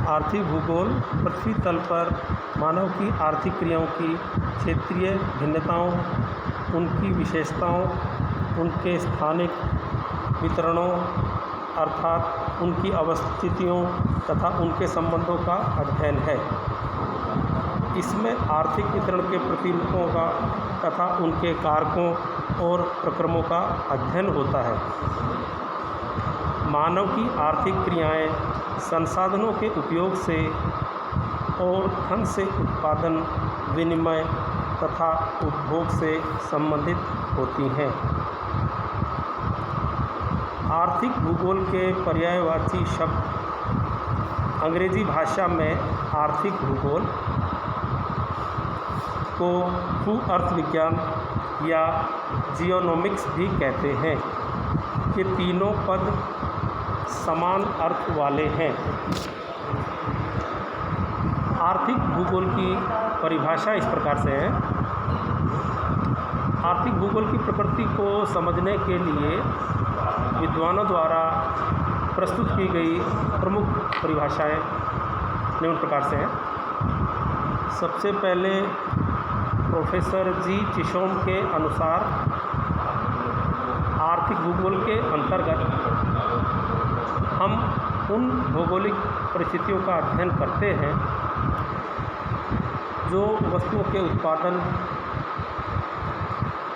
आर्थिक भूगोल पृथ्वी तल पर मानव की आर्थिक क्रियाओं की क्षेत्रीय भिन्नताओं, उनकी विशेषताओं, उनके स्थानिक वितरणों अर्थात उनकी अवस्थितियों तथा उनके संबंधों का अध्ययन है। इसमें आर्थिक वितरण के प्रतिरूपों का तथा उनके कारकों और प्रक्रमों का अध्ययन होता है। मानव की आर्थिक क्रियाएं संसाधनों के उपयोग से और धन से उत्पादन, विनिमय तथा उपभोग से संबंधित होती हैं। आर्थिक भूगोल के पर्यायवाची शब्द अंग्रेजी भाषा में आर्थिक भूगोल को भू अर्थ विज्ञान या जियोनोमिक्स भी कहते हैं। ये तीनों पद समान अर्थ वाले हैं। आर्थिक भूगोल की परिभाषा इस प्रकार से है। आर्थिक भूगोल की प्रकृति को समझने के लिए विद्वानों द्वारा प्रस्तुत की गई प्रमुख परिभाषाएं निम्न प्रकार से हैं। सबसे पहले प्रोफेसर जी चिशोम के अनुसार आर्थिक भूगोल के अंतर्गत हम उन भौगोलिक परिस्थितियों का अध्ययन करते हैं जो वस्तुओं के उत्पादन,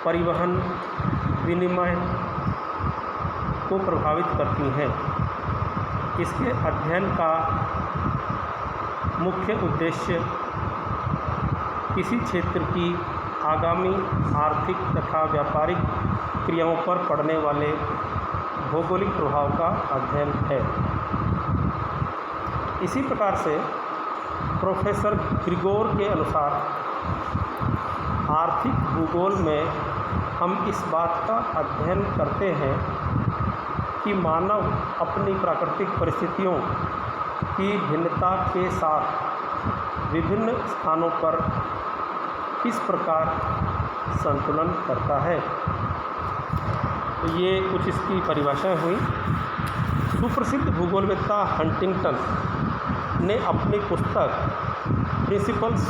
परिवहन, विनिमय को प्रभावित करती हैं। इसके अध्ययन का मुख्य उद्देश्य किसी क्षेत्र की आगामी आर्थिक तथा व्यापारिक क्रियाओं पर पड़ने वाले भौगोलिक प्रभाव का अध्ययन है। इसी प्रकार से प्रोफेसर ग्रिगोर के अनुसार आर्थिक भूगोल में हम इस बात का अध्ययन करते हैं कि मानव अपनी प्राकृतिक परिस्थितियों की भिन्नता के साथ विभिन्न स्थानों पर किस प्रकार संतुलन करता है। तो ये कुछ इसकी परिभाषाएं हुई। सुप्रसिद्ध भूगोलवेत्ता हंटिंगटन ने अपनी पुस्तक प्रिंसिपल्स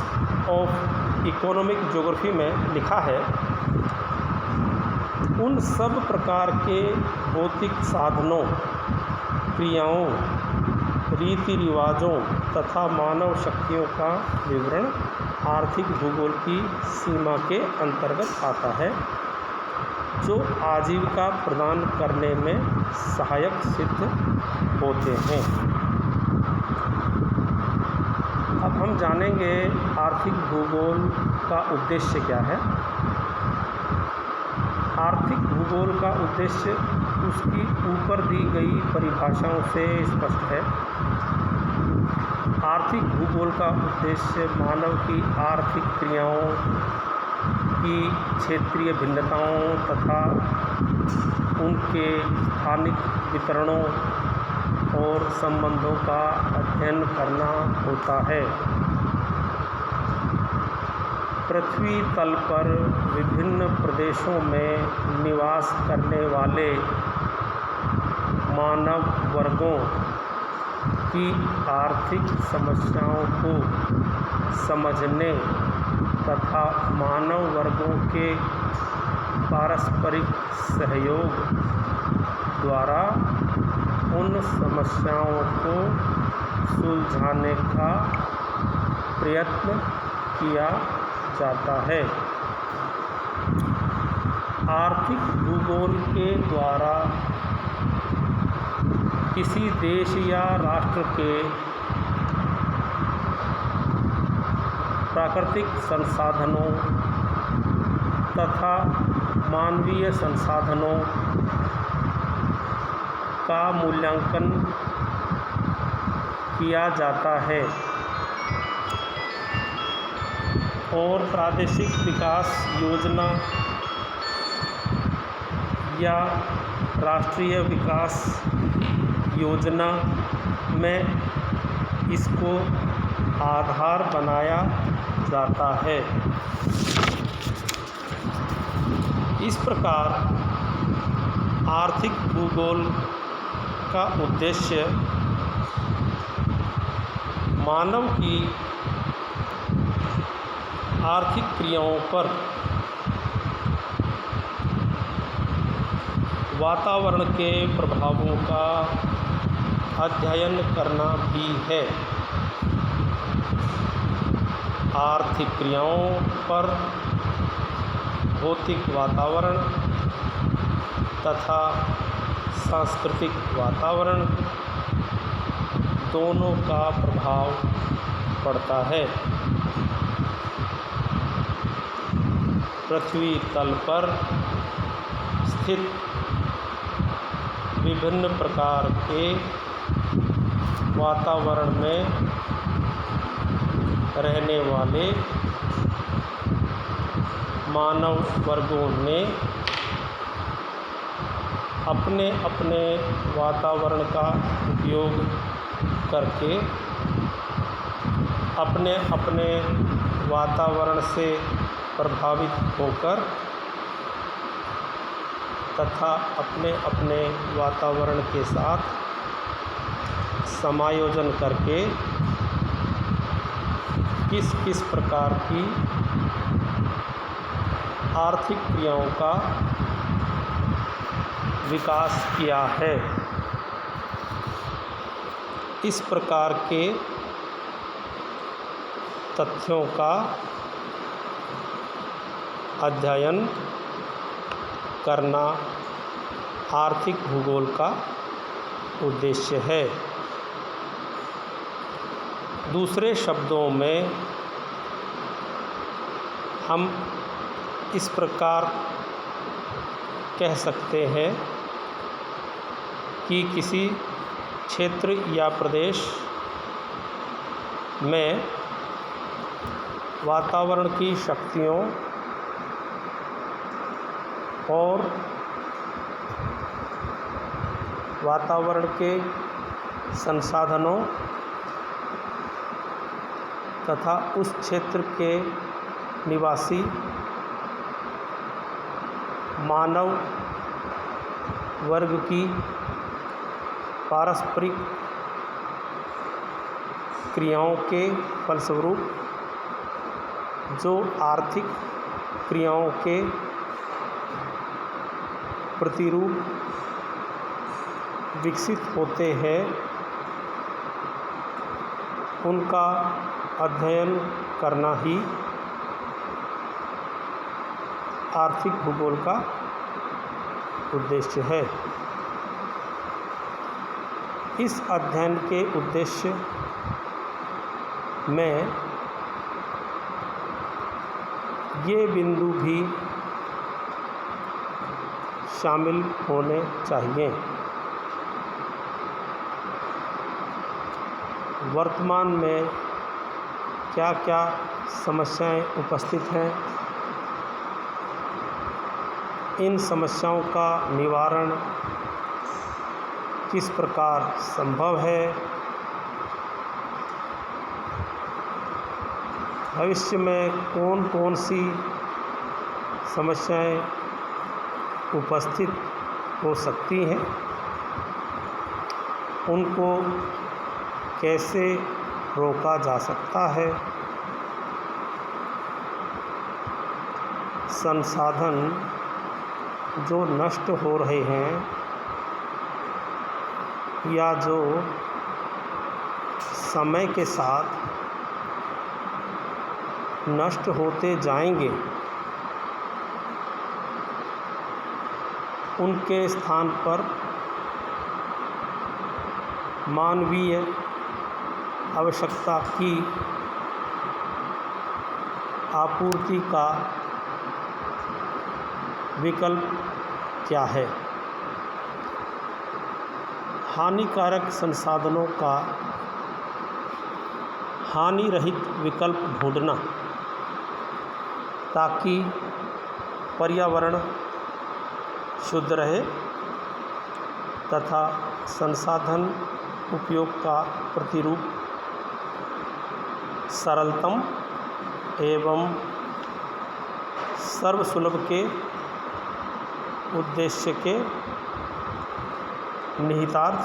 ऑफ इकोनॉमिक ज्योग्राफी में लिखा है, उन सब प्रकार के भौतिक साधनों, क्रियाओं, रीति रिवाजों तथा मानव शक्तियों का विवरण आर्थिक भूगोल की सीमा के अंतर्गत आता है, जो आजीविका प्रदान करने में सहायक सिद्ध होते हैं। अब हम जानेंगे आर्थिक भूगोल का उद्देश्य क्या है। आर्थिक भूगोल का उद्देश्य उसकी ऊपर दी गई परिभाषाओं से स्पष्ट है। आर्थिक भूगोल का उद्देश्य मानव की आर्थिक क्रियाओं की क्षेत्रीय भिन्नताओं तथा उनके स्थानिक वितरणों और संबंधों का अध्ययन करना होता है। पृथ्वी तल पर विभिन्न प्रदेशों में निवास करने वाले मानव वर्गों की आर्थिक समस्याओं को समझने तथा मानव वर्गों के पारस्परिक सहयोग द्वारा उन समस्याओं को सुलझाने का प्रयत्न किया जाता है। आर्थिक भूगोल के द्वारा किसी देश या राष्ट्र के प्राकृतिक संसाधनों तथा मानवीय संसाधनों का मूल्यांकन किया जाता है और प्रादेशिक विकास योजना या राष्ट्रीय विकास योजना में इसको आधार बनाया जाता है। इस प्रकार आर्थिक भूगोल का उद्देश्य मानव की आर्थिक क्रियाओं पर वातावरण के प्रभावों का अध्ययन करना भी है। आर्थिक क्रियाओं पर भौतिक वातावरण तथा सांस्कृतिक वातावरण दोनों का प्रभाव पड़ता है। पृथ्वी तल पर स्थित विभिन्न प्रकार के वातावरण में रहने वाले मानव वर्गों ने अपने अपने वातावरण का उपयोग करके अपने अपने वातावरण से प्रभावित होकर तथा अपने अपने वातावरण के साथ समायोजन करके किस किस प्रकार की आर्थिक क्रियाओं का विकास किया है। इस प्रकार के तथ्यों का अध्ययन करना आर्थिक भूगोल का उद्देश्य है। दूसरे शब्दों में हम इस प्रकार कह सकते हैं कि किसी क्षेत्र या प्रदेश में वातावरण की शक्तियों और वातावरण के संसाधनों तथा उस क्षेत्र के निवासी मानव वर्ग की पारस्परिक क्रियाओं के फलस्वरूप जो आर्थिक क्रियाओं के प्रतिरूप विकसित होते हैं उनका अध्ययन करना ही आर्थिक भूगोल का उद्देश्य है। इस अध्ययन के उद्देश्य में ये बिंदु भी शामिल होने चाहिए। वर्तमान में क्या क्या समस्याएं उपस्थित हैं, इन समस्याओं का निवारण किस प्रकार संभव है, भविष्य में कौन कौन सी समस्याएं उपस्थित हो सकती हैं, उनको कैसे रोका जा सकता है, संसाधन जो नष्ट हो रहे हैं या जो समय के साथ नष्ट होते जाएंगे, उनके स्थान पर मानवीय आवश्यकता की आपूर्ति का विकल्प क्या है। हानिकारक संसाधनों का हानि रहित विकल्प ढूंढना ताकि पर्यावरण शुद्ध रहे तथा संसाधन उपयोग का प्रतिरूप सरलतम एवं सर्वसुलभ के उद्देश्य के निहितार्थ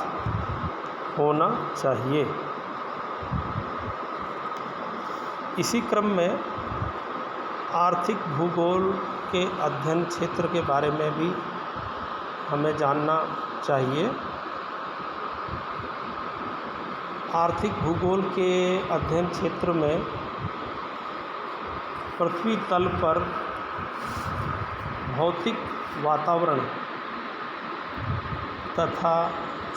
होना चाहिए। इसी क्रम में आर्थिक भूगोल के अध्ययन क्षेत्र के बारे में भी हमें जानना चाहिए। आर्थिक भूगोल के अध्ययन क्षेत्र में पृथ्वी तल पर भौतिक वातावरण तथा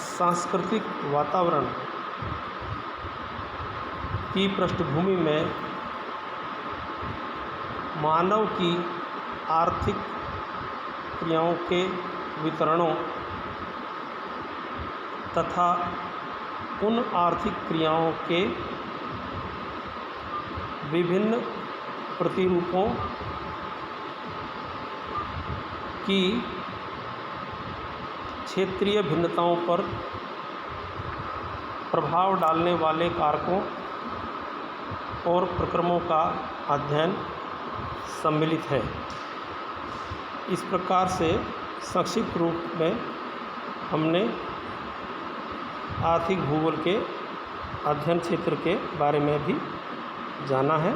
सांस्कृतिक वातावरण की पृष्ठभूमि में मानव की आर्थिक क्रियाओं के वितरणों तथा उन आर्थिक क्रियाओं के विभिन्न प्रतिरूपों की क्षेत्रीय भिन्नताओं पर प्रभाव डालने वाले कारकों और प्रक्रमों का अध्ययन सम्मिलित है। इस प्रकार से संक्षिप्त रूप में हमने आर्थिक भूगोल के अध्ययन क्षेत्र के बारे में भी जाना है।